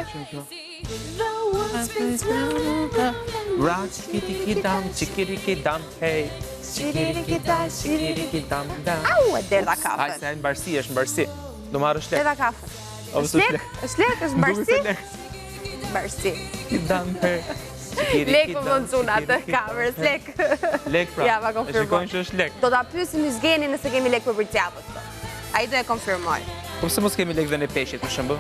Thuaj. Chikirikidam, hey. Chikirikidam. Au, e derda kafën. Aj, se e në barsi, është në barsi. Do marrë shlek. Derda kafën. Është lek? Është lek? Është barsi? Barsi. Kidam, hey. Lek për mund cuna të kamerës, lek. Lek pra, Ja, pa e konfirmoj. shikojnë që është lek. Do ta pyesim Yzgenin nëse kemi lek për përqapët. Ai do e konfirmoj. Po pse mos kemi lek dhe në peshit, për shembull?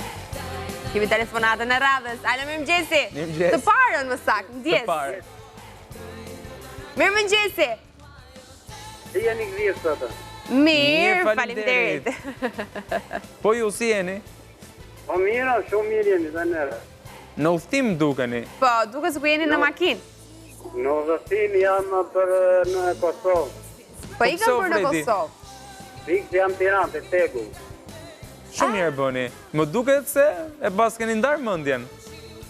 Kemi telefonatën e radhës. Alo, mirëmëngjesi. Mirëmëngjes. Të parën më saktë, ndjes. Të parë. Mirëmëngjesi. Si jeni gdhirë sot? Mirë, faleminderit. Po ju si jeni? Po mirë, shumë mirë jeni dhe nërë. Në udhtim dukeni. Po, duke se ku jeni në makinë. Në udhëtim jam për në Kosovë. Po ikëm për në Kosovë. Pikë jam Tiranë, të Tegu. Shumë mirë bëni. Më duket se e pas keni ndarë mendjen.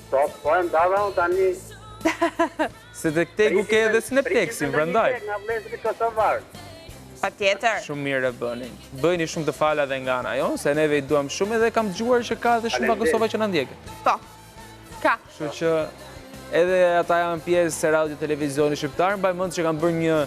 Po e ndava unë tani... Se të Tegu ke edhe Snaptex-in, prandaj. Nga vlezëri Kosovarë. Patjetër. Shumë mirë e bëni. Bëjni shumë të fala dhe nga ana, jo? Se neve i duam shumë edhe kam dëgjuar që ka dhe shumë nga Kosova që na ndjekin. Po. Ka. Kështu që edhe ata janë pjesë e radio televizioni shqiptar, mbaj mend që kanë bërë një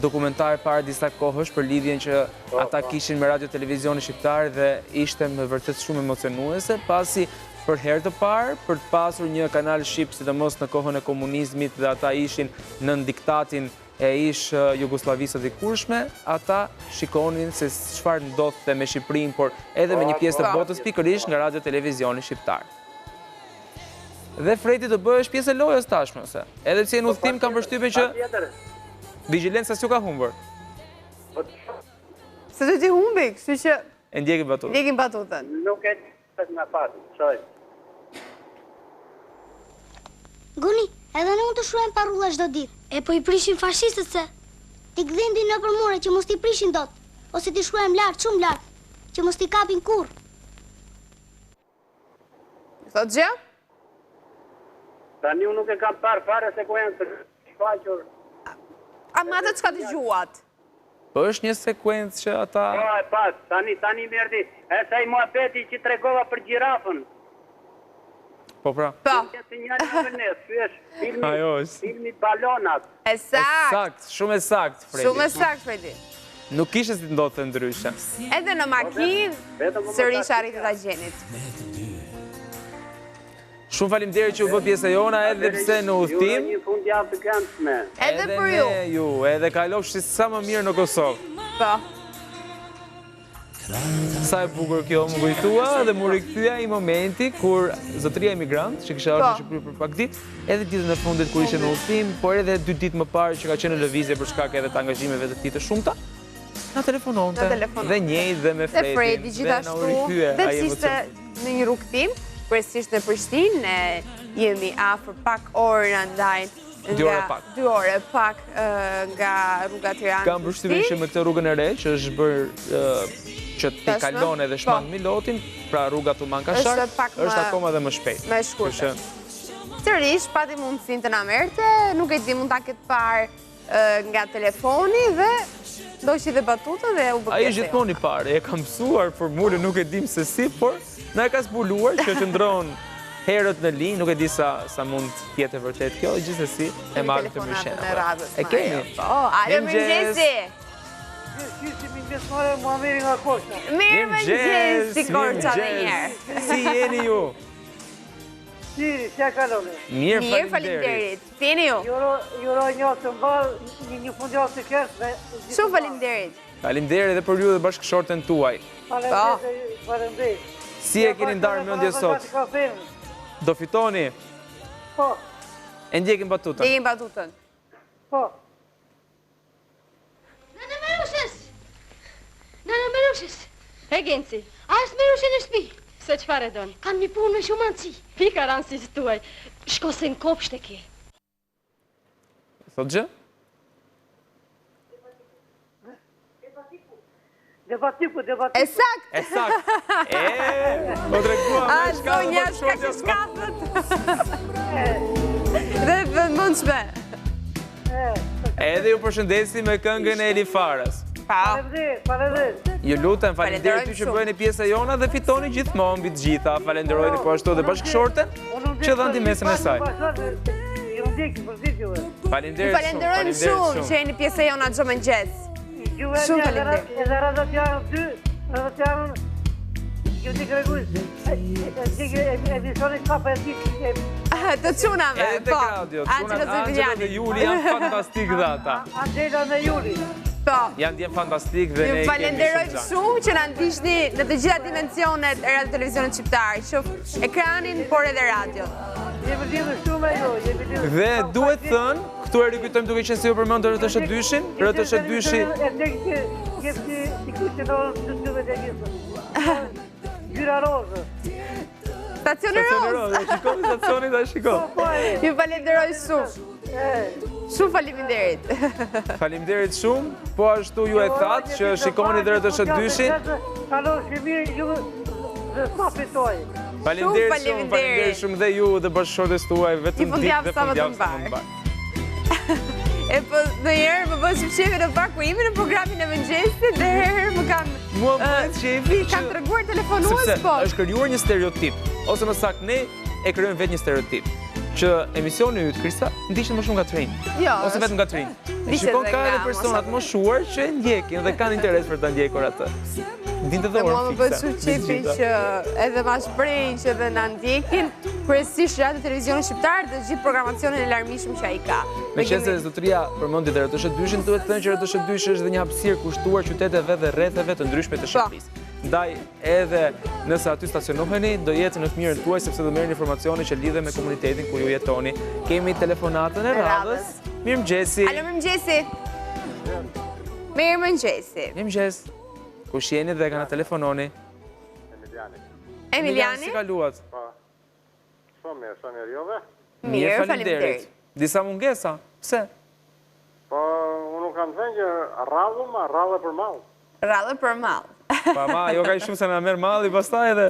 dokumentar para disa kohësh për lidhjen që ata kishin me radio televizioni shqiptar dhe ishte me vërtet shumë emocionuese, pasi për herë të parë, për të pasur një kanal shqip, sidomos në kohën e komunizmit dhe ata ishin nën diktatin e ish Jugosllavisë së dikurshme, ata shikonin se çfarë ndodhte me Shqipërinë, por edhe me një pjesë të botës pikërisht nga radio televizioni shqiptar. Dhe Fredi do bëhesh pjesë e lojës tashmë, se edhe pse në udhtim kam përshtypjen që vigjilenca s'ju ka humbur. Se do t'i humbi, kështu që E ndjekim batutën. ndjekim batutën. Nuk e të nga pati, qoj. Guni, edhe ne unë të shruajmë parulla çdo ditë. E po i prishin fashistët se ti gdhendi në për mure që mos t'i prishin dot, ose t'i shruajmë lart, shumë lart, që mos t'i kapin kurrë. Thot gjë? Tani unë nuk e kam parë fare se ku janë të shfaqur. A ma të çka dëgjuat? Po është një sekuencë që ata... Po e pas, tani merdi, e sa i muhabeti që tregova për gjirafën. Po pra. Po. Që sinjali në vënes, fysh, Ajo është. filmi balonat. E sakt. Sakt, shumë e sakt, Fredi. Shumë e sakt, Fredi. Nuk kishe si të ndodhte ndryshe. Edhe në makinë, sërish arritë ta gjenit. Shumë faleminderit që u bë pjesë e jona edhe pse në udhtim. Një fundjavë të këndshme. Edhe për ju. me ju, edhe kalofshi sa më mirë në Kosovë. Po. Sa e bukur kjo më kujtua dhe më rikthya i momenti kur zotëria emigrant që kisha ardhur në Shqipëri për pak ditë, edhe ditën e fundit kur ishte në udhtim, por edhe 2 ditë më parë që ka qenë në lëvizje për shkak edhe të angazhimeve të tij të shumta, na telefononte dhe njëjtë dhe me Dhe Fredi Fredin. gjithashtu, dhe pse ishte në një rrugtim, kryesisht në Prishtinë, ne jemi afër pak orë në ndajnë. 2 orë pak. 2 orë pak nga rruga Tiranë. Kam përshtypjen që me këtë rrugën e re që është bërë që ti kalon edhe shmang Milotin, pra rruga Tuman Kashar, është akoma dhe më shpejt. Me shkurtër. Sërish, pati mundësinë të na merrte, nuk e di mund ta ketë parë nga telefoni dhe ndoshta dhe batuta dhe u bë. Ai është gjithmonë i parë, e kam mësuar formulën, nuk e dim se si, por na e ka zbuluar që qëndron herët në linjë, nuk e di sa mund t'jetë e vërtet kjo, gjithsesi e marrë të mëshena. E kemi? Po, alo mëngjesi. Mirëmëngjes, si Korça dhe njerë. Si jeni ju? Si e kaloni? Mirë, faleminderit. Si jeni ju? Juro një të mbalë, një fundjavë të kërës. Shumë faleminderit. Faleminderit edhe për ju dhe bashkëshorten tuaj. Faleminderit. Si e keni ndarë mendje sot? Do fitoni? Po. E ndjekim batutën. Ndjekim batutën. Po. Nana Merushës. E Genci, A është Merushë në shtëpi? se qëfar e donë? Kam një punë me shumë anësi. Pika ranësis tuaj. Shko se në kopsht e ke. Thot gjë? Debatiku. E sakt. E sakt. Po tregua me shkallë Sonja, shka që shkallët. Dhe vëndshme. Edhe ju përshëndesi me këngën e Elifarës. Faleminderit. Ju lutem, faleminderit ty që bëjeni pjesë e jona dhe fitoni gjithmonë mbi të gjitha. Falenderojeni po ashtu dhe bashkëshorten që dhanë ti mesën e saj. Faleminderit shumë. Falenderojmë shumë që jeni pjesë e jona çdo mëngjes. Shumë faleminderit. Edhe radhëtarën ty, radhëtarën ju t'i kërkuj. Emisionin ka për ti. Të çunave, Edhe te Claudio, Angela dhe Juli janë fantastik dhe ata. Angela dhe Juli. Po. Janë djemë fantastik dhe ne Ju i kemi falenderojmë shumë që na ndiqni në të gjitha dimensionet e radio televizionit shqiptar, qoftë ekranin, por edhe radion. Jemi lidhur shumë e jo, jemi lidhur. Dhe duhet thënë, këtu e rikujtojmë duke qenë si ju përmendë RTS2-shin, RTS2-shi. Gjyra rozë. Stacioni Rozë. Shikoni stacionin dhe shiko. Ju falenderoj shumë. Shumë faleminderit. Faleminderit shumë, po ashtu ju e thatë që shikoni dhe RTS2-shin. Kalon që mirë ju dhe sa fitoj. Faleminderit shumë dhe ju dhe bashkëshortes tuaj vetëm ditë dhe fundjavë sa më mbar. E po ndonjëherë më bën shqipçeve në park ku jemi në programin e mëngjesit dhe herë më kanë Mua bëhet që e vi që... kanë treguar telefonues Sepse po. është krijuar një stereotip, ose më saktë ne e krijojmë vetë një stereotip. Që emisioni yt Krista ndiqet më shumë nga Trin. Jo, ose vetëm nga Trin. ndiqet Shikon edhe ka nga edhe personat moshuar që e ndjekin dhe kanë interes për ta ndjekur atë. Dinte dhe Mua orën më bën fikse. shqipçefi që edhe ma shprehin që edhe na ndjekin, kryesisht radio televizioni shqiptar dhe gjithë programacionin e larmishëm që ai ka. Meqense zotëria përmendi dhe RTS2-shin, duhet të thënë që RTS2 është dhe një hapësirë kushtuar qyteteve dhe rretheve të ndryshme të Shqipërisë. Ndaj edhe nëse aty stacionoheni, do jetë në të mirën tuaj sepse do merrni informacione që lidhen me komunitetin ku ju jetoni. Kemi telefonatën e radhës. Mirëmëngjesi. Alo, mirëmëngjesi. Mirëmëngjesi. Mirëmëngjes. Kush jeni dhe kanë telefononi? Emiliani? Si kaluat? Shumë mirë jove. Mirë, faleminderit. Disa mungesa? Pse? Po, unë nuk kam thënë që radhë për malë. Radhë për mall. Pa ma, jo ka i shumë se na merr malli pastaj edhe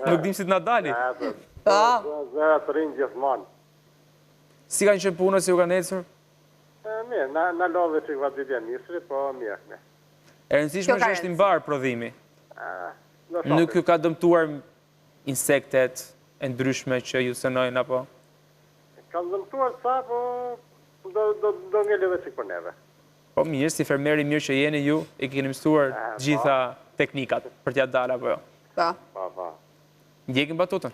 nuk dim si të na dali. Po. Zëra të rinë gjithmonë. Si kanë qenë punët, si ju kanë ecur? Mirë, na lodhe që këva ditja nisri, po mirë. E rëndësishme është i mbar prodhimi. Nuk ju ka dëmtuar insektet e ndryshme që ju sënojnë apo? Ka dëmtuar sa, po do ngele dhe qik për neve. Po mirë, si fermeri mirë që jeni ju, i keni mësuar gjitha teknikat për t'ja dalë apo jo? Po. Pa. Ndjekim batutën?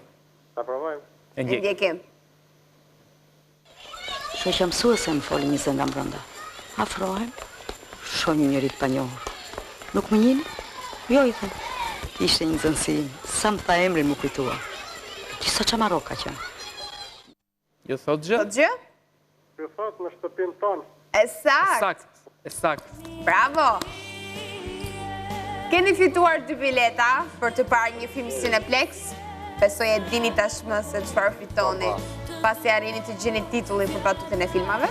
Ta provojmë. E ndjekim. Ndjekim. Shoqja mësuese më foli një zë nga mbrënda. Afrohem, shoh një njëri të panjohur. Nuk më njini? Jo, i them. Ishte një zënsi, sa më tha emrin më kujtua. Qisa qamaro ka qenë. Ju thot gjë? Thot gjë? Ju thot në shtëpin tonë. Sakt. Bravo. Keni fituar 2 bileta për të parë një film Cineplex. Besoj e dini tashmë se çfarë fitoni pasi arrini të gjeni titullin për batutën e filmave.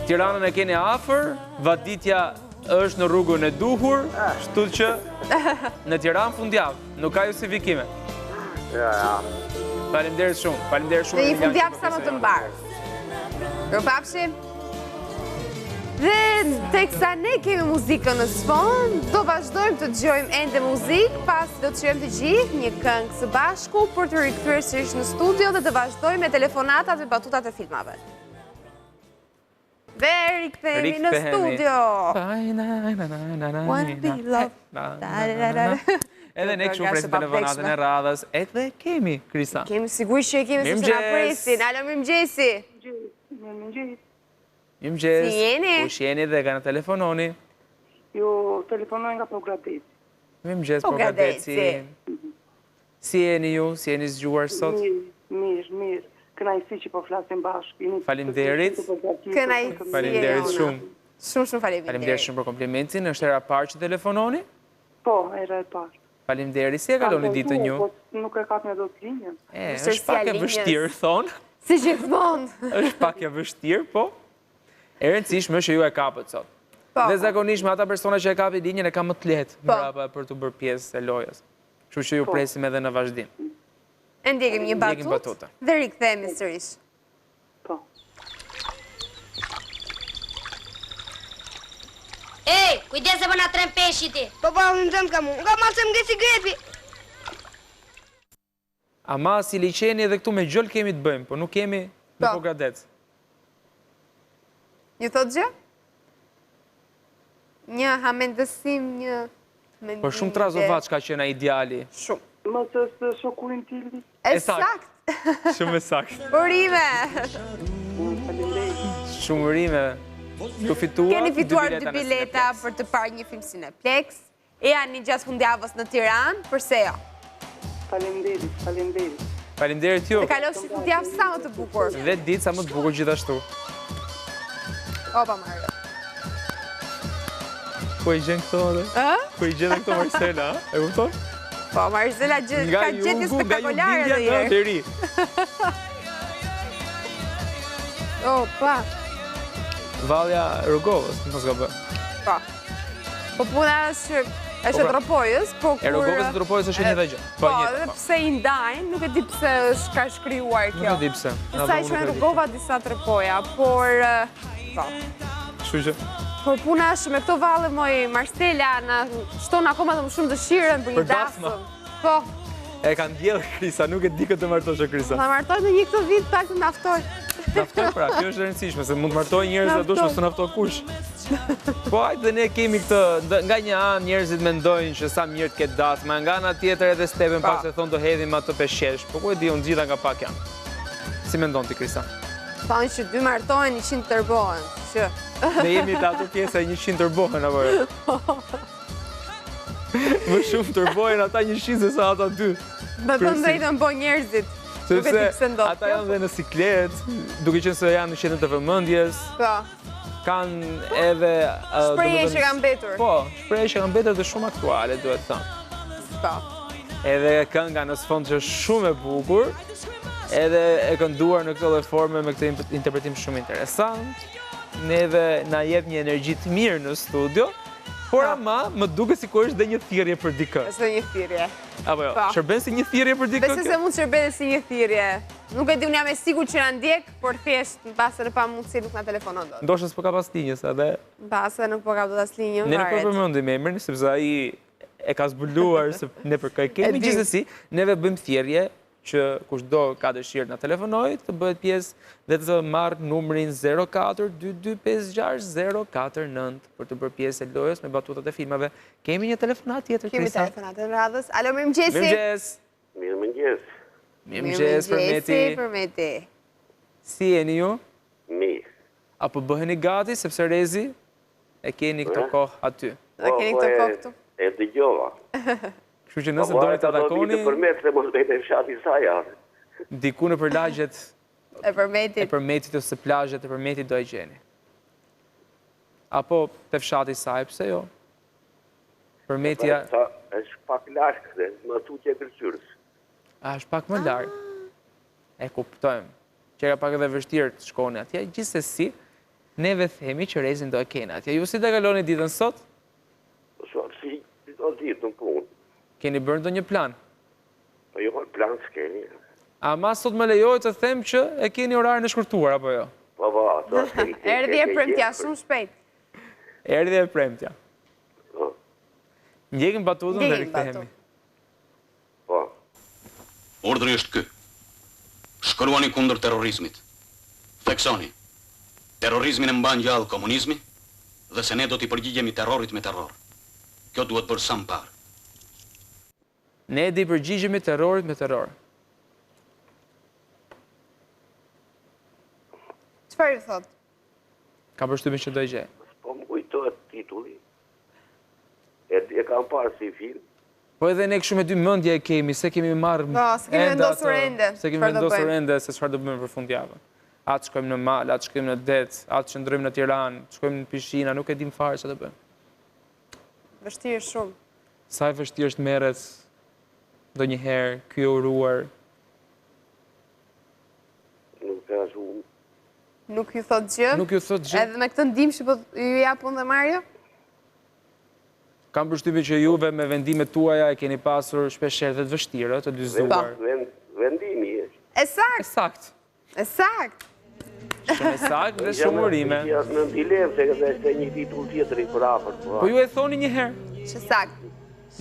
Tiranën e keni afër, Vaditja është në rrugën e duhur, kështu që në Tiranë fundjavë, nuk ka justifikime. Ja. Faleminderit shumë. Dhe një fundjavë sa më të mbarë. Mirupafshim. Dhe teksa ne kemi muzikën në sfond, do vazhdojmë të dëgjojmë ende muzikë, pas do të shijojmë të gjithë një këngë së bashku për të rikthyer sërish në studio dhe të vazhdojmë me telefonatat dhe batutat e filmave. Dhe rikthehemi në studio. Edhe ne kështu presim telefonatën e radhës, edhe kemi, Krista. Kemi sigurisht që e kemi se na presin. Alo, mirëmëngjesi. Mirëmëngjes. Si jeni? Kush jeni dhe kanë telefononi? Ju telefonoj nga Pogradeci. Mirëmëngjes, Pogradeci. Si jeni ju? Si jeni zgjuar sot? Mirë. Kënaqësi që po flasim bashkë. Faleminderit. Kënaqësi. Faleminderit shumë. Shumë faleminderit. Faleminderit shumë për komplimentin. Është era parë që telefononi? Po, era e parë. Faleminderit. Si e kaloni ditën ju? Nuk e kap në dot linjën. Është pak e vështirë, thonë. Si gjithmonë. Është pak e vështirë, po. E rëndësishme është që ju e kapët sot. Dhe zakonisht me ata persona që e kapit linjën e ka më të lehtë mbrapa për të bërë pjesë e lojës. Kështu që ju presim edhe në vazhdim. E ndjekim një batut dhe rikthehemi sërish. Ej, Kujdes se po na tren peshi ti. Po unë zëm ka mu. Nga ma se më ngesi grepi. Ama si liqeni edhe këtu me gjëll kemi të bëjmë, po nuk kemi në Pogradec. Një thot gjë? Një hamendësim, një mendim. Po shumë Trazovac ka qena ideali. Shumë. Mos është shokurin tili. Sakt. Shumë e sakt. Urime. Shumë urime. Ju fitua Keni fituar 2 bileta për të parë një film Cineplex. E janë një gjatë fundjavës në Tiranë, përse jo? Faleminderit. Faleminderit ju. Të kalosh si fundjavë sa më të bukur. Dhe ditë sa më të bukur gjithashtu. Opa, Mario. Po i gjenë këto dhe? Po i gjenë këto Marcela, e kupton? Po, Marcela ka gjetje spektakolare dhe nga jere. ri. Opa. Valja Rogovës, në s'ka bë. Po. Po puna është tropojës, po kur... E Rogovës e tropojës është një dhe gjë. Po, dhe pse i ndajnë, nuk e di pse është ka shkryuar kjo. Nuk e di pse. Sa i shkojnë Rogova disa tropoja, por... Po. Kështu që... Por puna është me këto valle, moj Marcela, na shton akoma të më shumë dëshiren për një dasëm. Po. E kanë djelë Krisa, nuk e di këtë të martosh e Krisa. Ta martoj në një këtë vit, pak të naftoj. Naftoj pra, kjo është rëndësishme, se mund të martoj njerëz dhe dush mësë naftoj kush. Po ajtë dhe ne kemi këtë, nga një anë njerëzit mendojnë që sa mirë të ketë dasma, nga nga tjetër edhe Stepen pak se thonë do hedhim atë peshqesh, po ku e di unë gjitha nga pak janë. Si mendon ti Krisa? Thonë që 2 martojnë, 100 tërbohen, që... Ne jemi të ato pjesa 100 tërbohen, apo jo? Më shumë tërbohen ata 100 se sa ata 2. Me të ndrejtën po njerëzit. Sepse ata janë dhe në siklet, duke qenë se janë në qendër të vëmendjes. Po. Kanë edhe... Shprehje që kanë mbetur. Po, shprehje që kanë mbetur dhe shumë aktuale, duhet thënë. Po. Edhe kënga në sfond që është shumë e bukur, edhe e kënduar në këtë lloj forme me këtë interpretim shumë interesant. Neve na jep një energji të mirë në studio, por ama më duket sikur është dhe një thirrje për dikë. Është një thirrje. Apo jo, shërben si një thirrje për dikë? Besoj se mund të shërbejë si një thirrje. Nuk e di, unë jam e sigurt që na ndjek, por thjesht mbase në pamundësi nuk na telefonon dot. Ndoshta s'po ka pas linjës edhe. Mbase nuk po ka dot as linjë. Ne nuk po përmendim emrin sepse ai e ka zbuluar se ne për kë kemi. Gjithsesi, neve bëjmë thirrje që kushdo ka dëshirë na telefonoj të bëhet pjesë dhe të marrë numrin 0422560049 për të bërë pjesë e lojës me batutat e filmave. Kemi një telefonat tjetër, Krisa? Kemi telefonat e radhës. Alo, mirëmëngjesi. Mirëmëngjes. Mirëmëngjes. Mirëmëngjes, Përmeti. Si jeni ju? Mirë. Apo bëheni gati sepse Rezi e keni këtë kohë aty? Dhe keni këtë kohë këtu? E dëgjova. Kështu që nëse doni të takoni... Të përmet se mos vete fshati sa janë. Diku në përlagjet e përmetit ose plazhet e përmetit do e gjeni. Apo të fshati saj, pse jo? Përmetja... është pak larkë dhe më tutje kërcyrës. A, është pak më larkë. E kuptojmë. Që ka pak edhe vështirë të shkoni atje. Gjithsesi, neve themi që Rezin do e kene atje. Ju si të kaloni ditën sot? Si do ditë në punë. Keni bërë ndonjë plan? Po jo, plan s'keni. Ama sot më lejoj të them që e keni orarin e shkurtuar, apo jo? Po, ato s'keni. Erdhi e premtja, shumë shpejt. Erdhi e premtja. Ndjekim batutën dhe rikthehemi. Po. Ordri është ky. Shkruani kundër terrorizmit. Theksoni. Terrorizmin e mban gjallë komunizmi dhe se ne do t'i përgjigjemi terrorit me terror. Kjo duhet bërë sa më parë. Ne di përgjigjemi terrorit me terror. Çfarë ju thot? Ka përshtypjen që do e gjej. Po më kujtohet titulli. E kam parë si film. Po edhe ne kështu me dy mendje e kemi, se kemi marrë Po, se kemi vendosur ende. Se kemi vendosur ende se çfarë do bëjmë për fundjavën. Atë shkojmë në mal, atë shkojmë në det, atë qëndrojmë në Tiranë, shkojmë në Prishtinë, nuk e dim fare çfarë do bëjmë. Vështirë shumë. Sa e vështirë është merret ndonjëherë ky uruar. Nuk ka shumë. Nuk ju thot gjë? Nuk ju thot gjë. Edhe me këtë ndim që po ju japun dhe Mario? Kam përshtypjen që juve me vendimet tuaja e keni pasur shpeshherë të vështira, të dyzuar. Vendimi është. Ësakt. Ësakt. Ësakt. Shumë e saktë dhe shumë urime. Në dilemë se është një titull tjetër i për afër. Po ju e thoni një herë. Që saktë.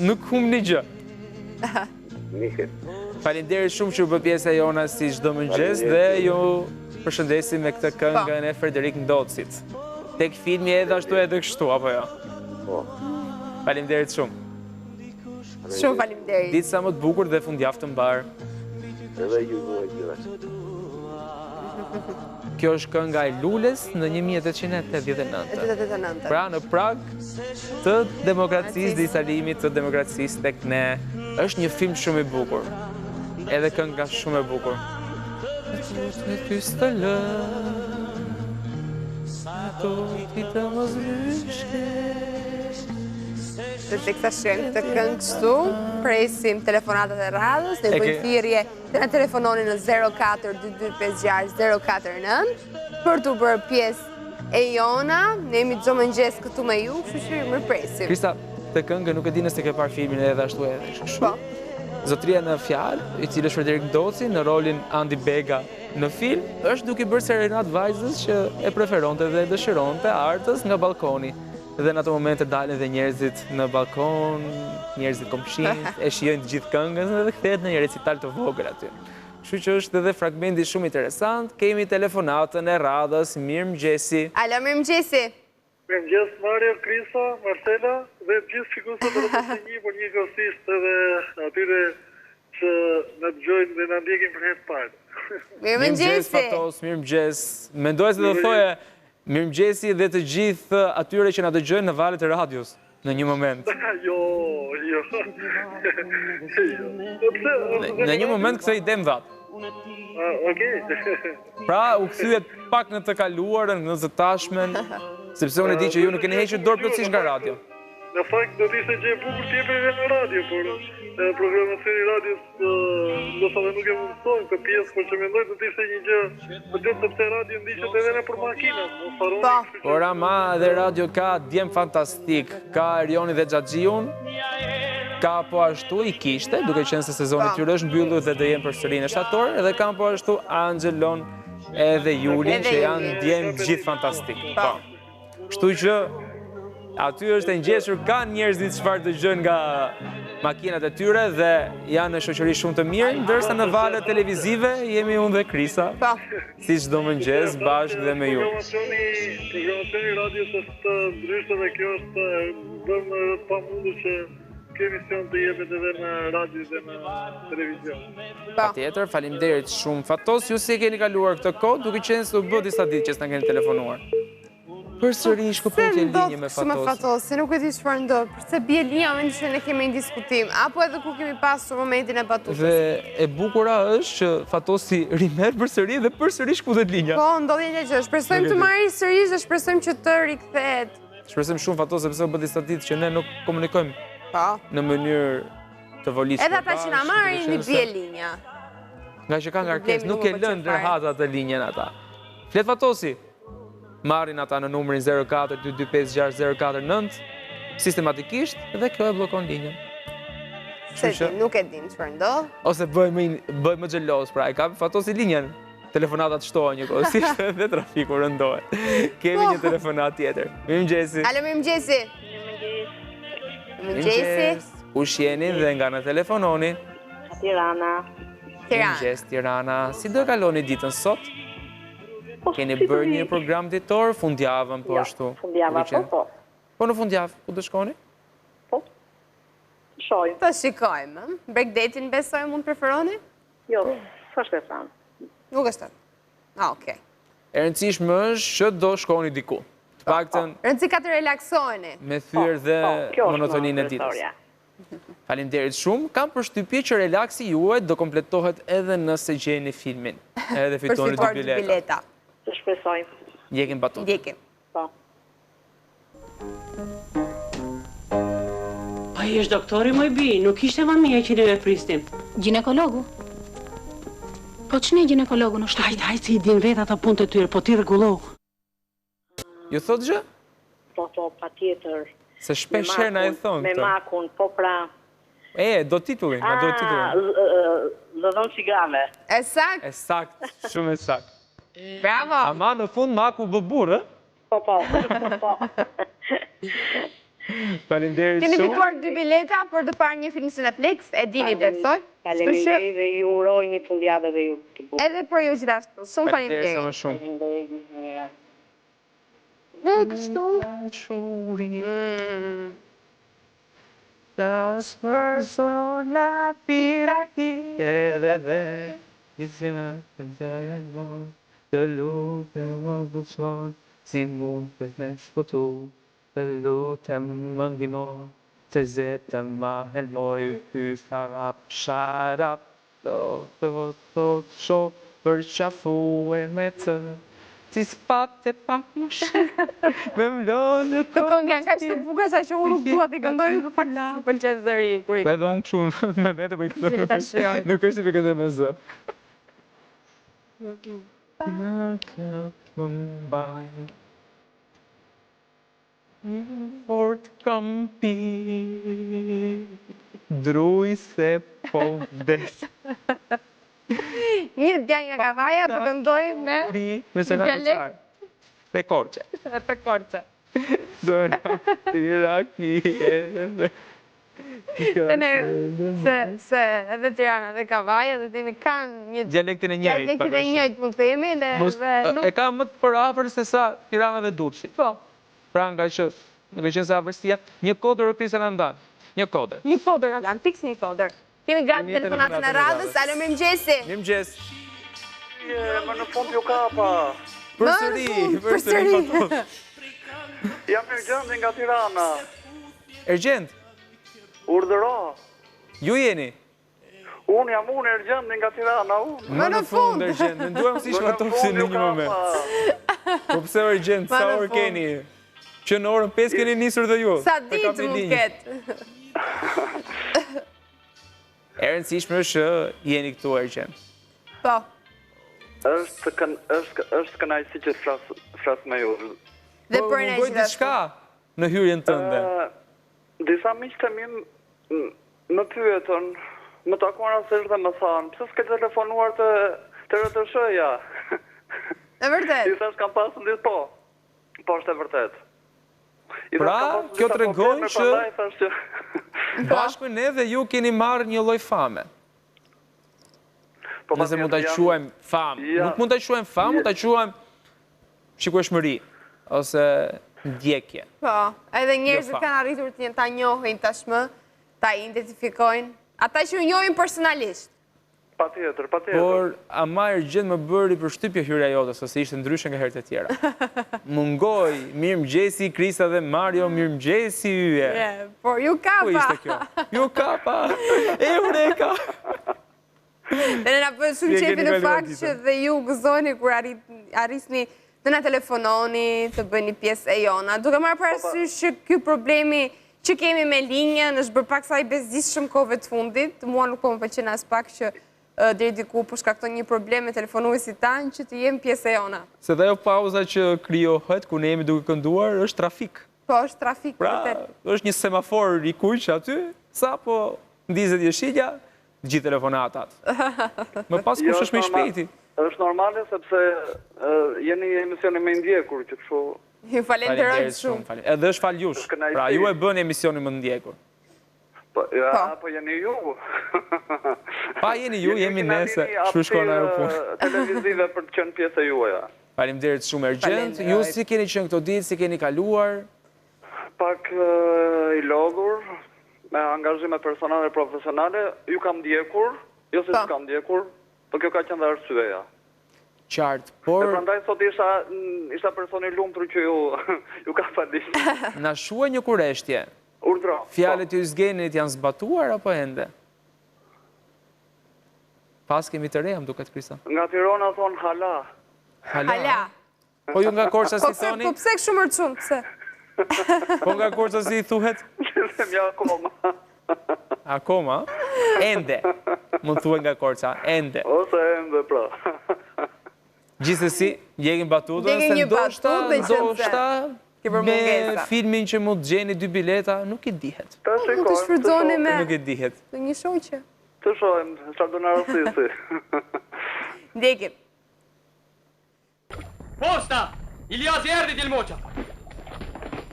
Nuk humni gjë. Faleminderit shumë që u bë pjesë e jona si çdo mëngjes dhe ju përshëndesim me këtë këngën e Frederik Ndocit. Tek filmi edhe ashtu edhe kështu, apo jo? Po. Faleminderit shumë. Shumë faleminderit. Ditë sa më të bukur dhe fundjavë të mbar. Edhe ju gjithë. Kjo është kënga e Lules në 1889. 89. Pra në prag të demokracisë dhe isalimit të demokracisë tek ne. Është një film shumë i bukur. Edhe kënga shumë e bukur. Dhe të këta shkojmë këtë këngë kështu, presim telefonatat e radhës, ne bëjmë thirrje të na telefononi në 0422560409 për të bërë pjesë e jona, ne jemi çdo mëngjes këtu me ju, kështu që mirë presim. Krista, të këngë nuk e di nëse ke parë filmin edhe ashtu edhe. Po. Zotria në fjalë, i cili është Frederik Ndoci në rolin Andi Bega në film, është duke bërë serenat vajzës që e preferonte dhe e dëshironte artës nga balkoni. Dhe në ato momente dalin dhe njerëzit në balkon, njerëzit komshinjt, e shijojnë të gjithë këngën dhe kthehet në një recital të vogël aty. Kështu që është edhe fragmenti shumë interesant. Kemi telefonatën e radhës. Mirëmëngjesi. Alo, mirëmëngjesi. Mirëmëngjes Mario, Krisa, Marcela dhe gjithë shikuesët e rrugës por një kohësisht edhe atyre që na dëgjojnë dhe na ndjekin për herë të parë. Mirëmëngjesi. Fatos, mirëmëngjes. Mendoj se do thoje mirëmëngjesi dhe të gjithë atyre që na dëgjojnë në valët e radios në një moment. Jo. Në një moment kthej dem dhat. Okej. Pra u kthyet pak në të kaluarën, në të tashmen, sepse unë e di që ju nuk keni hequr dorë plotësisht nga radio. Në fakt do të ishte gjë e bukur të jepej në radio, por programacioni i radios ndoshta nuk e mundson këtë pjesë, por që mendoj do të ishte një gjë, vetëm sepse radio ndiqet edhe nëpër makina, mos harroni. Por ama dhe radio ka djem fantastik, ka Erioni dhe Xhaxhiun, ka po ashtu i kishte, duke qenë se sezoni i tyre është mbyllur dhe do jenë përsëri në shtator, edhe kanë po ashtu Angelon edhe Julin që janë djem gjithë fantastik. Po. Kështu që aty është e ngjeshur, kanë njerëzit çfarë dëgjojnë nga makinat e tyre dhe janë në shoqëri shumë të mirë, ndërsa në valët televizive jemi unë dhe Krisa, si çdo mëngjes bashkë dhe me ju. Programacioni i radios është ndryshe dhe kjo është bërë pamundur që ky emision të jepet edhe në radio dhe në televizion. Patjetër, faleminderit shumë Fatos, ju si e keni kaluar këtë kohë, duke qenë se u bë disa ditë që s'na keni telefonuar. Përsëri shkëputje linje me Fatos. Se nuk e di çfarë ndodh, përse bie linja me që ne kemi një diskutim, apo edhe kur kemi pasur momentin e batutës. Dhe e bukura është që Fatosi rimerr përsëri dhe përsëri shkputet linja. Po, ndodhi një gjë. Shpresojmë të marrë sërish dhe shpresojmë që të rikthehet. Shpresojmë shumë Fatos sepse u bë disa ditë që ne nuk komunikojmë në mënyrë të volitshme. Edhe ata që na marrin i bie linja. Nga që kanë ngarkesë, nuk e lënë rehat atë linjen ata. Flet Fatosi. Marrin ata në numrin 0422560409 sistematikisht dhe kjo e bllokon linjën. Se nuk e din çfarë ndodh. Ose bëj më xheloz, pra e ka Fatosi linjën. Telefonatat shtohen njëkohësisht dhe trafiku rëndohet. Kemi një telefonat tjetër. Mirëmëngjesi. Alo, mirëmëngjesi. Mirëmëngjesi. Kush jeni dhe nga na telefononi? Tirana. Mirëmëngjes Tirana. Si do e kaloni ditën sot? Keni bërë një program ditor, fundjavën po ashtu? Fundjava, po. Po në fundjavë, ku të shkoni? Po, shojmë. Të shikojmë, breakdating besoj mund preferoni? Jo, s'është e thanë. Nuk është të. Okej. E rëndësishme është që do shkoni diku. Të paktën rëndësi ka të relaksoheni. Me thyrë dhe monotoninë e ditës. Faleminderit shumë. Kam përshtypje që relaksi juaj do kompletohet edhe nëse gjeni filmin. Edhe fitoni dy bileta. Të shpresojmë. Ndjekim batut. Ndjekim. Po. Pa i është doktori moj bi, nuk ishte ma mija që ne me pristim. Ginekologu? Po që ne ginekologu në shtëpi? Hajtë, se i din vetë ata punë të tyre, po ti rregullohu. Ju thot gjë? Po, pa tjetër. Se shpesh herë na e thonë Me makun, po pra... do titullin, do titullin. Zëdhon cigrave. E sakt? E sakt, shumë e sakt. Bravo! Ama në fund maku bë burë, Po. Faleminderit Keni shumë. fituar 2 bileta për të parë një film Cineplex, e dini besoj. Faleminderit dhe ju uroj një fundjavë dhe ju të bukur. Edhe për ju gjithashtu. Shumë Faleminderit faleminderit. më shumë. Dhe kështu. Das persona pirati edhe Isina të gjajën mor Të lutem më buqon Si mund të me shpotu Të lutem më ndimo Të zetëm ma helmoj Hyfa rap sharap Do të shoh Për qafu e me të Si s'pate pak më shumë Me mlonë në Të këngë janë kaq të bukur sa që unë nuk dua t'i këndoj për fala. Pëlqen zëri. Po edhe unë kështu me vete po i Ta shijoj. Nuk është si për këtë me zë. Në këtë më mbaj Fort kam pi Druj se po vdes Një djanja nga Kavaja të këndoj me Me se nga dialekt. Pe korqe Pe korçe. Dora Ti raki Se edhe Tirana dhe Kavaja dhe tini kanë një Dialektin e njëjtë. dialektin e njëjtë mund themi dhe E ka më të përafër se sa Tirana dhe Durrësi. Po. Pra nga që në qenë se avërsia, një kodër o Krisa në ndanë. Një kodër. Një kodër në kanë, fiks një kodër. Kemi gati telefonatën e radhës, alo mirëmëngjesi. Mirëmëngjes. Më në fund ju kapa. Përsëri. Jam Ergjend nga Tirana. Ergjend, Urdhëro. ju jeni? Unë jam Ergjend nga Tirana, unë. Më në fund, Ergjend, menduam si ishma topsi në një moment. Po pse Ergjend, sa orë keni? Që në orën 5 keni nisur dhe ju? Sa ditë mund ketë? E rëndësishme është jeni këtu Ergjend. Po. Është kënaqësi që flas me ju. Dhe për ne gjithashtu. Diçka në hyrjen tënde. Disa miqtë të mi më pyetën, më takuan rastisht dhe më thanë, pse s'ke telefonuar të RTS-ja? E vërtet? I thash kam pasur ditë po. Po është e vërtet. Pra, kjo tregon që bashkë me ne dhe ju keni marrë një lloj fame. Nëse mund ta quajmë famë. Nuk mund ta quajmë famë, mund ta quajmë shikueshmëri ose ndjekje. Po, edhe njerëzit kanë arritur të ta njohin tashmë, ta identifikojnë, ata që u njohin personalisht. Patjetër. Por ama Ergjend më bëri përshtypje hyrja jote, se ishte ndryshe nga herët e tjera. Mungoj, mirëmëngjesi Krisa dhe Mario, mirëmëngjesi yje. Por ju kapa. Ku ishte kjo? Ju kapa. Eureka. Dhe në bëjë shumë qefi në fakt që dhe ju gëzoni kur arrisni të na telefononi, të bëni pjesë e jona. Duke marrë parasysh që ky problemi që kemi me linjën është bërë pak sa i bezdisshëm kohëve të fundit. Mua nuk po më pëlqen as pak që deri diku po shkakton një problem me telefonuesit tanë që të jemi pjesë e jona. Se dhe ajo pauza që krijohet ku ne jemi duke kënduar është trafik. Po, është trafik. Pra, është një semafor i kuq aty, sa po ndizet jeshilja, gjithë telefonatat. Më pas kush është më i shpejti. Është normale sepse jeni emisioni më ndjekur që kështu. Ju falenderoj shumë. Edhe është faljush. Pra, ju e bën emisionin më ndjekur. Po jeni ju. Pa jeni ju, jemi ne se shu shkon ajo punë. Televizive për të qenë pjesë e juaja. Faleminderit shumë Ergjend. Ju si keni qenë këto ditë, si keni kaluar? Pak i lodhur, me angazhime personale e profesionale, ju kam ndjekur, jo se s'kam ndjekur, po kjo ka qenë dhe arsyeja. Qartë, por... E prandaj sot isha personi lumtur që ju ka falisht. Na shuaj një kureshtje. Urdhro. Fjalët e Yzgenit janë zbatuar apo ende? Pas kemi të reja, më duket Krisa. Nga Tirana thonë hala. Hala? Po ju nga Korça si thoni? Po pse kështu mërçun, pse? Po nga Korça si thuhet? Mja akoma. Akoma? Ende. Mund thuhet nga Korça, ende. Ose ende, pra. Gjithsesi, djegin batutën, se ndoshta me filmin që mund gjeni 2 bileta, nuk i dihet. Mund të shfrytëzoni me... Nuk i dihet. Një shoqe. Të shojmë, çfarë do na rësisi. Ndjekim. Posta! Iliasi erdhi Djelmoqa.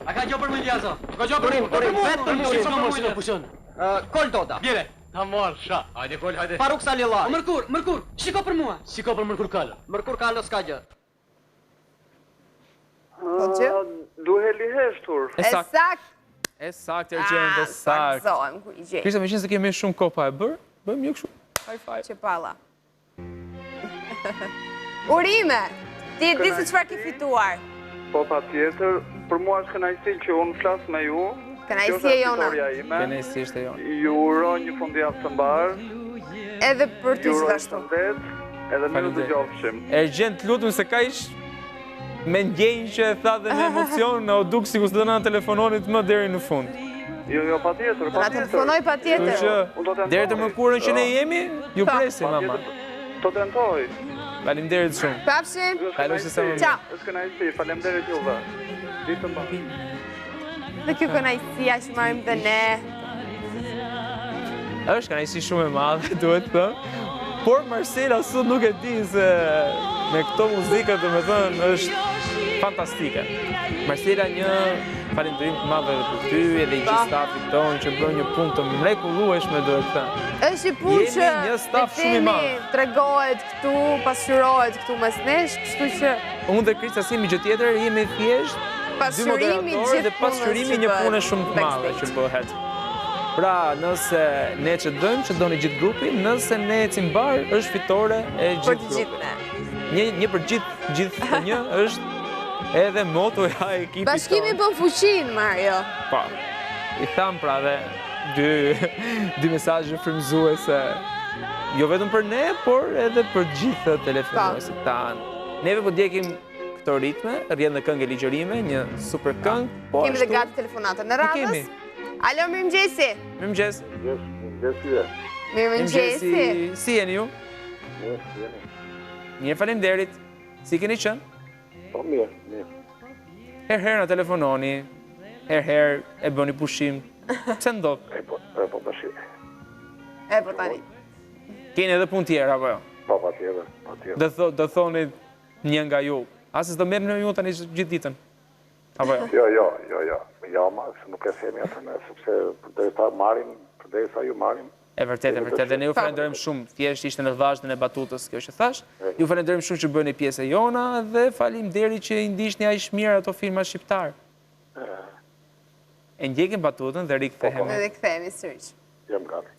A ka gjo për mu Iliasa? Ka gjo për mu? Vetëm mu, s'ka për mu pushon. Kol Tota. Bjere. Ta marrë, sha. Hajde, Kol, hajde. Faruk Salillah. Mërkur, shiko për mua. Shiko për Mërkur Kalo. Mërkur Kalo s'ka gjë. Duhet li heshtur. E sakt, Ergjend, e sakt. Pakzojmë ku i gjej. Krista, me qenë se kemi shumë kopa e bërë, bëjmë një kështu. High five. Që palla. Urime, ti e di se çfarë ke fituar. Po pa tjetër, për mua është kënaqësi që unë flas me ju. Kënaqësia e jona. Kënaqësia ishte jona. Ju uroj një fundjavë të mbarë. Edhe për ty gjithashtu. Edhe ne do të dëgjofshim. Ergjend, lutem se ka ish me ndjenjë që e tha dhe në emocion, o duk sikur s'do na telefononit më deri në fund. Jo, pa tjetër, Na telefonoj pa tjetër. Deri të mërkurën që ne jemi, ju presim, mama. Do tentoj. Faleminderit shumë. Pafshim. Kalojë sa më mirë. Ciao. Është kënaqësi, faleminderit juve. Ditë të mbarë. Dhe kjo kënaqësia që marrim dhe ne. Është kënaqësi shumë e madhe, duhet të thënë. Por Marcela sot nuk e di se me këto muzikë, domethënë, është fantastike. Marcela, një falënderim të madh edhe për ty edhe i gjithë stafit tonë që bën një punë të mrekullueshme, duhet të thënë. Është një punë që një staf shumë i madh. Tregohet këtu, pasqyrohet këtu mes nesh, kështu që unë dhe Krista si mi gjë tjetër jemi thjesht dy moderatorë dhe pasqyrimi një punë shumë të madhe që bëhet. Pra, nëse ne që dojmë, që doni gjithë grupi, nëse ne ecim bar, është fitore e gjithë grupi. Një për gjithë një është edhe motoja e ekipit. Bashkimi bën fuqinë, Mario. Po, i tham pra dhe dy mesazhe frymëzuese, jo vetëm për ne, por edhe për gjithë telefonuesit tanë. Neve po djekim këto ritme, rrjedhë në këngë e ligjërime, një super këngë. Kemi dhe gati telefonatën në radhës. Alo, mirëmëngjesi. Mirëmëngjes. Mirëmëngjesi. Si jeni ju? Mirë, faleminderit. Si keni qenë? Po mirë. Herë në telefononi, herë e bëni pushim. Pse ndodh? Po tash. Po tani. Keni edhe punë tjera apo jo? Po patjetër. Do thoni një nga ju. As s'do merrni në ju tani gjithë ditën. Apo jo? Jo. Ja, se nuk e themi atë ne, sepse përderisa ju marrim. E vërtet, dhe ne ju falenderojmë shumë, thjesht ishte në vazhdën e batutës kjo që thash. Ju falenderojmë shumë që bëni pjesë e jona dhe faleminderit që i ndiqni aq mirë ato filma shqiptar. E ndjekim batutën dhe rikthehemi. Dhe kthehemi sërish. Jam gati.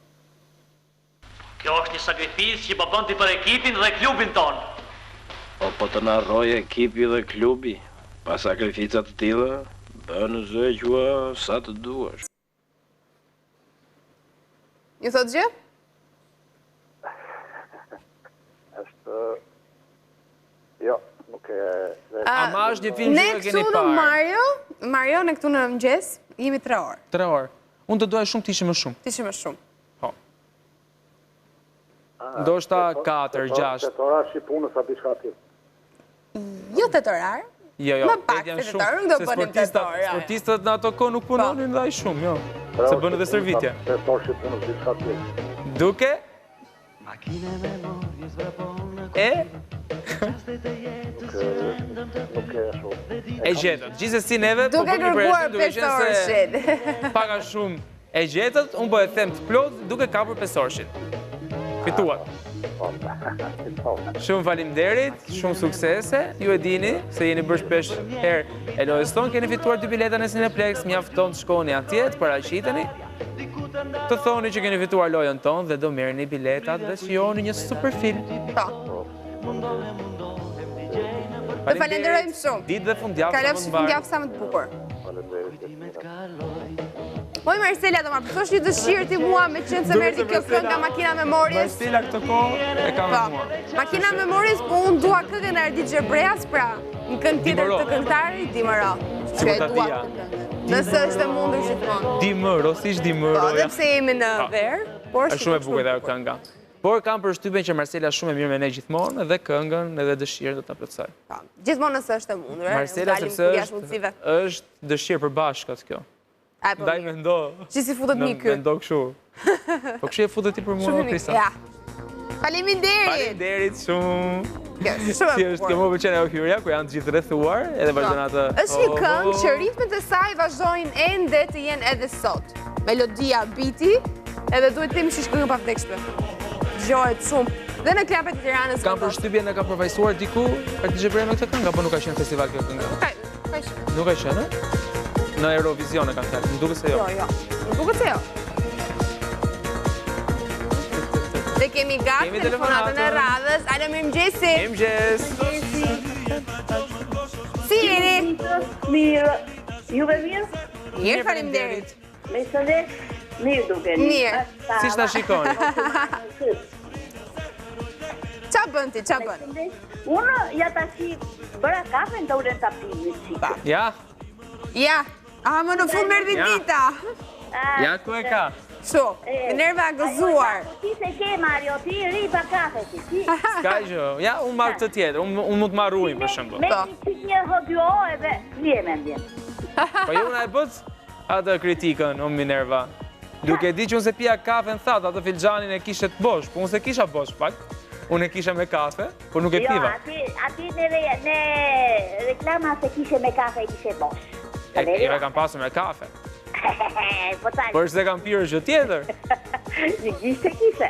Kjo është një sakrificë që po bën ti për ekipin dhe klubin ton. Po të na rrojë ekipi dhe klubi, pa sakrifica të tilla, bën zëqua sa të duash. Ju thot gjë? Jo, nuk e... Ama është një film që keni parë. Ne këtu në Mario, ne këtu në mëngjes, jemi 3 orë. 3 orë. Unë të doja shumë të ishim më shumë. Të ishim më shumë. Po. Ndoshta 4, 6. 8 ora shi punës a diçka tjetër. Jo 8 orar. Jo, më pak se 8 orë, nuk do bënim 8 orë. Sportistët në ato kohë nuk punonin dhe aq shumë, jo. Se bën edhe servitje. 8 orë shi punës diçka tjetër. Duke? E gjetët. Gjithsesi neve duke kërkuar 5 orëshit. Paka shumë e gjetët, unë po e them të plot duke kapur 5 orëshit. Fituat. Shumë faleminderit, shumë suksese. Ju e dini se jeni bërë shpesh herë e lojës tonë, keni fituar 2 bileta në Cineplex, mjafton të shkoni atje, të paraqiteni. Të thoni që keni fituar lojën tonë dhe do merrni biletat dhe shijoni një super film. Po. Të falenderojmë shumë. Ditë dhe fundjavë sa më të mbarë. Fundjavë sa më të bukur. Moj Marcela, do ma përsosh një dëshirë ti mua me qenë se merdi kjo këngë nga Makina Memoriës. Marcela këtë kohë e ka me mua. Makina Memoriës, po unë dua këngën e Ardi Gjebreas, pra në këngë tjetër të këngëtarit, Dimëro. Që e dua këtë këngë. Nëse është e mundur gjithmonë. Dimëro, si është Dimëro? Po, dhe pse jemi në verë, por është shumë e bukur dhe kënga. Por kam përshtypjen që Marcela shumë e mirë me ne gjithmonë dhe këngën edhe dëshirën do ta plotësoj. Gjithmonë nëse është e mundur. Marcela sepse është dëshirë përbashkët kjo. Ndaj mendo. Që si futet mi ky. Mendo kështu. Po kështu e futet ti për mua, Krista. Ja. Faleminderit. Faleminderit shumë. Shumë Si është kjo më pëlqen ajo hyrja ku janë të gjithë rrethuar edhe vazhdon atë. Është një këngë që ritmet e saj vazhdojnë ende të jenë edhe sot. Melodia, biti, edhe duhet të themi që është këngë pa vdekshme. Dëgohet shumë. Dhe në klubet e Tiranës. Kam përshtypjen e ka përfaqësuar diku për të zgjeruar me këtë këngë apo nuk ka qenë festival kjo këngë? Nuk ka qenë? Në Eurovision e kanë thënë. Më duket se jo. Jo. Më duket se jo. Dhe kemi gati telefonatën e radhës. Alo, mirëmëngjesi. Mirëmëngjes. Si jeni? Mirë. Juve mirë? Mirë, faleminderit. Me shëndet? Mirë dukeni. Mirë. Si na shikoni? Qa bëndi, qa bëndi? Unë ja ta shi bëra kafe në të ulen të apini. Ja? Ja. Më në fund merdi dita. Ja, ku e ka? Sho, Minerva gëzuar. Ti se ke, Mario, ti ri pa kafe ti. Ska gjë, ja, unë marrë të tjetër, unë mund të marrë ujnë për shembull. Me një hodjo edhe vjeme ndjen. Po ju na e bët atë kritikën, unë Minerva. Duke di që unë se pija kafe në thatë, atë filxhanin e kishe të bosh, po unë se kisha bosh pak. Unë e kisha me kafe, por nuk e piva. Jo, ati në reklama se kishe me kafe e kishe bosh. E kam pasur me kafe. Por se kam pirë gjë tjetër. Një gjishtë kishe.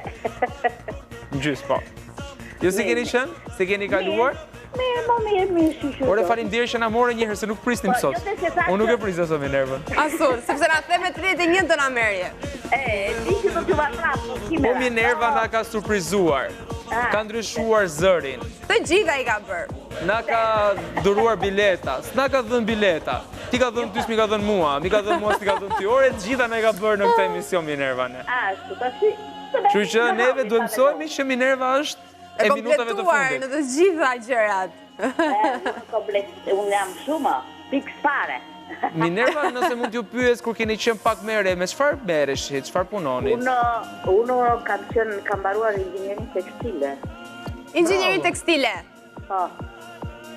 Në gjysë, po. Jo si keni qenë? Se keni kaluar? Mirë, shushu. Ore faleminderit që na morë njëherë se nuk prisnim sot. Unë nuk e prisja sot Minervën. Asur, sepse na the me 31 do na merje. Ti që do t'ju va prapë. Po Minerva na ka surprizuar. Ka ndryshuar zërin. Të gjitha i ka bërë. Na ka dhuruar bileta, s'na ka dhënë bileta. Ti ka dhënë ty, s'mi ka dhënë mua, mi ka dhënë mua, s'ti ka dhënë ty. Ore, të gjitha na i ka bërë në këtë emision Minerva ne. Ashtu, tashi. Kështu që neve duhet mësojmë që Minerva është e minutave të fundit. Në të gjitha gjërat. Unë jam shumë, pikë spare. Minerva, nëse mund t'ju pyes kur keni qenë pak mere, me çfarë merreshit, çfarë punonit? Unë kam mbaruar inxhinierin tekstile. Inxhinierin tekstile? Po.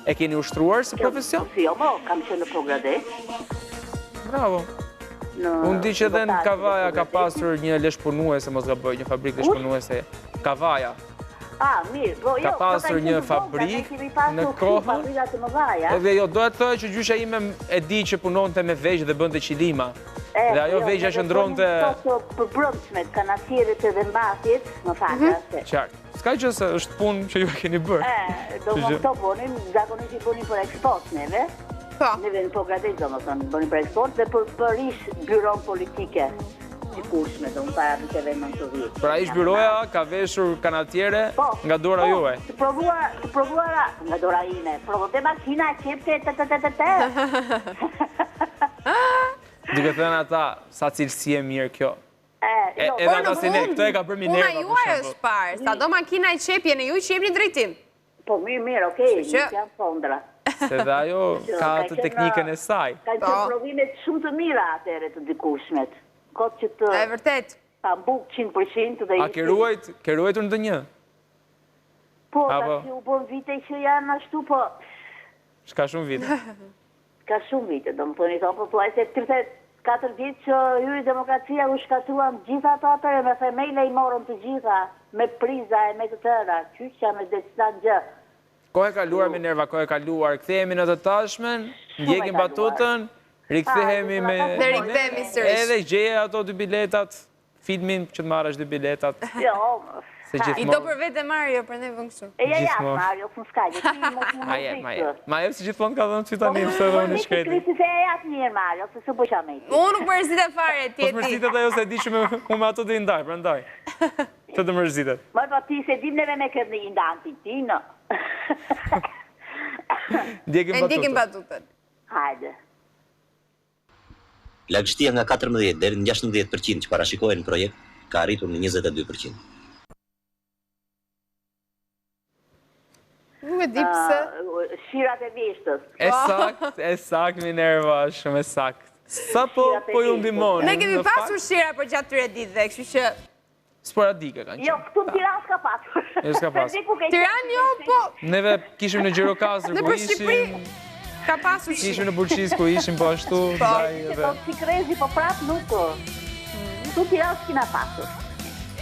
E keni ushtruar si profesion? Jo, kam qenë në Progrades. Bravo. Unë di që edhe në Kavaja ka pasur një leshpunuese, mos gaboj, një fabrikë leshpunuese. Kavaja. Mirë, po jo. Ka pasur një fabrikë në kohën. Edhe jo, do të thojë që gjysha ime e di që punonte me veç dhe bënte qilima. Dhe ajo veçja që ndronte... Për brëndshmet, kanasierët edhe mbasjet, më falë. Qartë. Ska që se është punë që ju e keni bërë. Do më këto bonin, zakonisht i bonin për eksport neve. Neve në Progrades, do më thonë, bonin për eksport dhe për ish byron politike. Si kushme, do më para të vend në të vjetë. Pra ish byroja ka veshur kanatiere nga dora juaj. Të provuara nga dora ine. Provote makina, qepte, Duke thënë ata, sa cilësi e mirë kjo. Edhe ata si ne, këto e ka bërë Minerva, për shembull. Puna juaj është parë, sa do makina e qepje në ju i qepni drejtim. Po mirë, okej, nuk janë fondra. Se dhe ajo ka të teknikën e saj. Ka që provimet shumë të mira atere të dikushmet. Kotë që të... E vërtet. Ta mbuk 100% dhe... A ke ruajtur në të një? Po, ta që u bon vite që janë ashtu, po... Shka shumë vite? Ka shumë vite, do më thoni thonë, po thuaj se 34 vite që hyri demokracia u shkatuan gjitha të atër e me femejle i morën të gjitha, me priza e me të tëra, qyqja me dhe qëta gjë. Kohë e kaluar, Minerva, kohë e kaluar, kthehemi në të tashmen, ndjekim batutën, rikthehemi me... Dhe rikthehemi sërish. Edhe gjeje ato 2 biletat, filmin që të marrësh 2 biletat. Jo, I do për vete Mario, për ne vëngështu. Ja, Mario, së s'ka Ma jep si gjithmonë ka dhënë ty tani, pëse dhe unë i shkreti. Krisi se e jatë njërë, Mario, se së bëqa me ti. Unë nuk mërzit e fare, tjeti. Po mërzit e ajo se di që me ato dhe i ndaj, për ndaj. Që të mërzitet. Moj, po ti se dim neve me këtë një indanti, ti në. Ndjekim batutën. Hajde. Lagështia nga 14 deri në 16% që parashikohen në projekt ka arritur në 22%. Nuk e di pse. Shirat e vishtës. E sakt, Minerva, shumë e sakt. Sa po ju ndihmoni? Ne kemi pasur shira për gjatë tyre ditëve, kështu që... Sporadike kanë qenë. Jo, këtu në Tiranë s'ka pasur. Jo, s'ka pasur. Tiranë jo, po... Neve kishim në Gjirokastër ku ishim... Ka pasur shira. Kishim në Burqiz ku ishim po ashtu. Po Sikrezi, po prap nuk... Tu Tiranë s'kina pasur.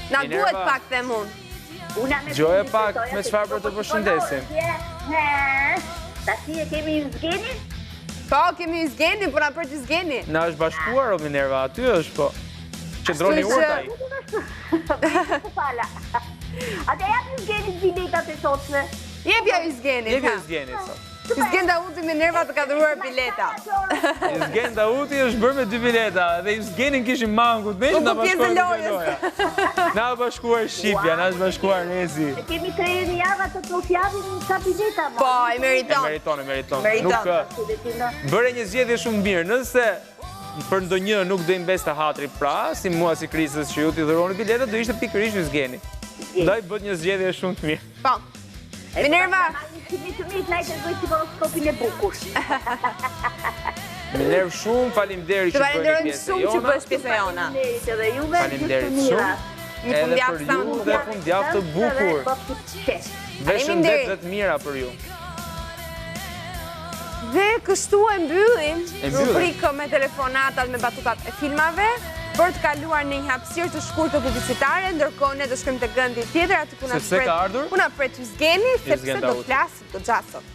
Na duhet pak them unë. Gjoje pak me çfarë për të përshëndesim. Tashi e kemi Yzgenin? Po, kemi Yzgenin, po na për Yzgeni. Na është bashkuar o Minerva, aty është po. Qëndroni urtaj. Fala. Atë jap Yzgenit biletat e sotme. Jepja Yzgenit. Jepja Yzgenit sot. Yzgen Dauti Minerva të ka dhuruar bileta. Yzgen Dauti është bërë me 2 bileta, dhe Yzgenin kishim mangut, ne që na bashkuar loja. Na bashkuar Shqipja, na është bashkuar Rezi. Kemi 3 javë të trofjavin sa bileta. Po, e meriton. E meriton. Nuk bëre një zgjedhje shumë mirë, nëse për ndonjë nuk do i mbeste hatri pra, si mua si Krisës që ju t'i dhuroni bileta, do ishte pikërisht Yzgeni. Ndaj bët një zgjedhje shumë të mirë. Po. Minerva. Minerv shumë, faleminderit që bëni pjesë shumë që bësh pjesë jona. Faleminderit shumë. Edhe për ju dhe fundjavë të bukur. Dhe shëndet të mira për ju. Dhe kështu e mbyllim rubrikën me telefonatat me batutat e filmave për të kaluar në një hapësirë të shkurtër publicitare, ndërkohë ne do shkojmë te gëndi tjetër aty ku na pret Yzgeni, sepse do flasim të gjatë sot.